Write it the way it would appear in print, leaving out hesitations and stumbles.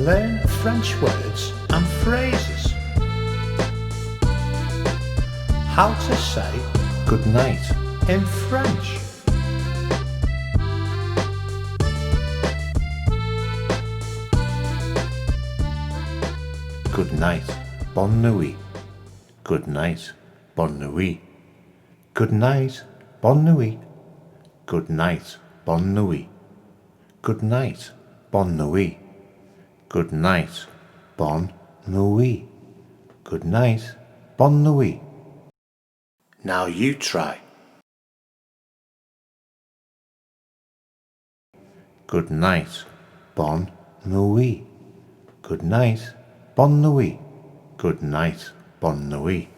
learn French words and phrases. How to say good night in French. Good night, bonne nuit. Good night, bonne nuit. Good night, bonne nuit. Good night, bonne nuit. Good night, bonne nuit. Good night, bonne nuit. Good night, bonne nuit. Now you try. Good night, bonne nuit. Good night, bonne nuit. Good night, bonne nuit.